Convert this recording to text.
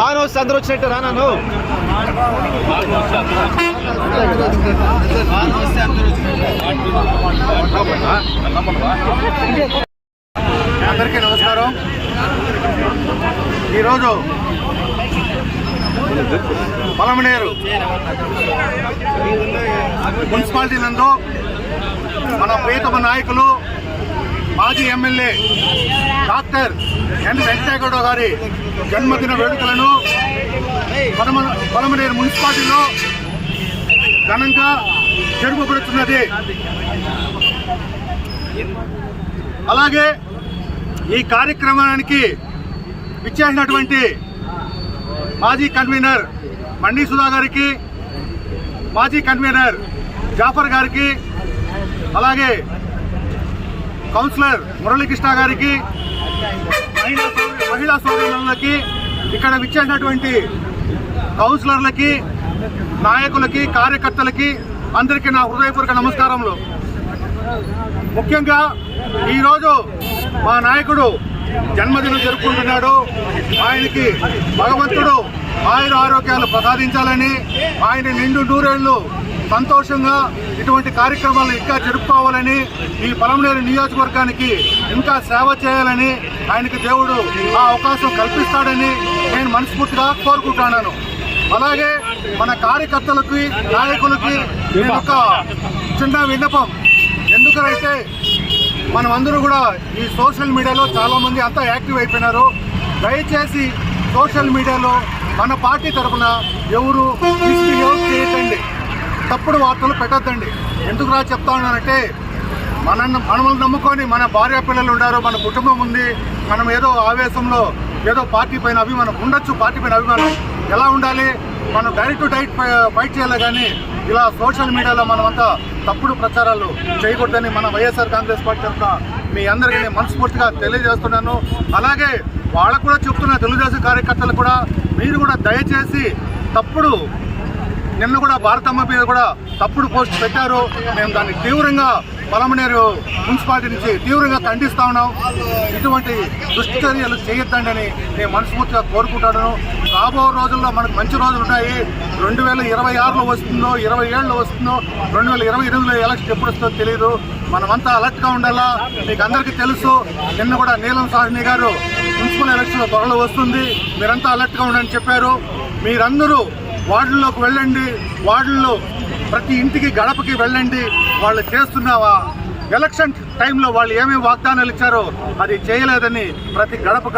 బాగా వస్తే అందరూ వచ్చినట్టు రా నన్ను అందరికీ నమస్కారం. ఈరోజు పలమనేరు మున్సిపాలిటీ నందు మన ప్రియతమ నాయకులు మాజీ ఎమ్మెల్యే డాక్టర్ ఎన్ వెంకటేగౌడ గారి జన్మదిన వేడుకలను పలమనేరు మున్సిపాలిటీలో ఘనంగా జరుపబడుతున్నది. అలాగే ఈ కార్యక్రమానికి విచ్చేసినటువంటి మాజీ కన్వీనర్ మండి సుధా గారికి, మాజీ కన్వీనర్ జాఫర్ గారికి, అలాగే కౌన్సిలర్ మురళీకృష్ణ గారికి, మహిళా సోదరులకి, ఇక్కడ విచ్చేసినటువంటి కౌన్సిలర్లకి, నాయకులకి, కార్యకర్తలకి అందరికీ నా హృదయపూర్వక నమస్కారములు. ముఖ్యంగా ఈరోజు మా నాయకుడు జన్మదినం జరుపుకుంటున్నాడు. ఆయనకి భగవంతుడు ఆయుర ఆరోగ్యాలు ప్రసాదించాలని, ఆయన నిండు నూరేళ్లు సంతోషంగా ఇటువంటి కార్యక్రమాలను ఇంకా జరుపుకోవాలని, ఈ పలమనేరు నియోజకవర్గానికి ఇంకా సేవ చేయాలని ఆయనకి దేవుడు ఆ అవకాశం కల్పిస్తాడని నేను మనస్ఫూర్తిగా కోరుకుంటున్నాను. అలాగే మన కార్యకర్తలకి, నాయకులకి నేను ఒక చిన్న విన్నపం. ఎందుకంటే మనం అందరూ కూడా ఈ సోషల్ మీడియాలో చాలామంది అంతా యాక్టివ్ అయిపోయినారు. దయచేసి సోషల్ మీడియాలో మన పార్టీ తరఫున ఎవరు మిస్బిహేవ్ చేయకండి, తప్పుడు వార్తలు పెట్టద్దండి. ఎందుకు రా చెప్తా ఉన్నానంటే మనల్ని నమ్ముకొని మన భార్య పిల్లలు ఉన్నారు, మన కుటుంబం ఉంది. మనం ఏదో ఆవేశంలో ఏదో పార్టీ పైన అభిమానం ఉండొచ్చు, పార్టీ పైన అభిమానం ఎలా ఉండాలి, మనం డైరెక్ట్ టు డైరెక్ట్ ఫైట్ చేయాలి. కానీ ఇలా సోషల్ మీడియాలో మనమంతా తప్పుడు ప్రచారాలు చేయకూడదని మన వైఎస్ఆర్ కాంగ్రెస్ పార్టీ తరఫున మీ అందరికీ నేను మనస్ఫూర్తిగా తెలియజేస్తున్నాను. అలాగే వాళ్ళకు కూడా చెప్తున్న తెలుగుదేశం కార్యకర్తలు కూడా మీరు కూడా దయచేసి తప్పుడు, నిన్న కూడా భారతమ్మ మీద కూడా తప్పుడు పోస్ట్ పెట్టారు. మేము దాన్ని తీవ్రంగా పలమనేరు మున్సిపాలిటీ నుంచి తీవ్రంగా ఖండిస్తా ఉన్నాం. ఇటువంటి దుష్చర్యలు చేయొద్దండి అని నేను మనస్ఫూర్తిగా కోరుకుంటాను. రాబో రోజుల్లో మనకు మంచి రోజులు ఉన్నాయి. 2026లో వస్తుందో, 27లో వస్తుందో, 2028లో ఎలక్షన్ ఎప్పుడు వస్తుందో తెలియదు. మనమంతా అలర్ట్గా ఉండాలా. మీకు అందరికీ తెలుసు, నిన్న కూడా నీలం సాహ్ని గారు మున్సిపల్ ఎలక్షన్ త్వరలో వస్తుంది, మీరంతా అలర్ట్గా ఉండని చెప్పారు. మీరందరూ వార్డుల్లోకి వెళ్ళండి, వార్డుల్లో ప్రతి ఇంటికి గడపకి వెళ్ళండి. వాళ్ళు చేస్తున్న ఎలక్షన్ టైంలో వాళ్ళు ఏమేమి వాగ్దానాలు ఇచ్చారో అది చేయలేదని ప్రతి గడపకు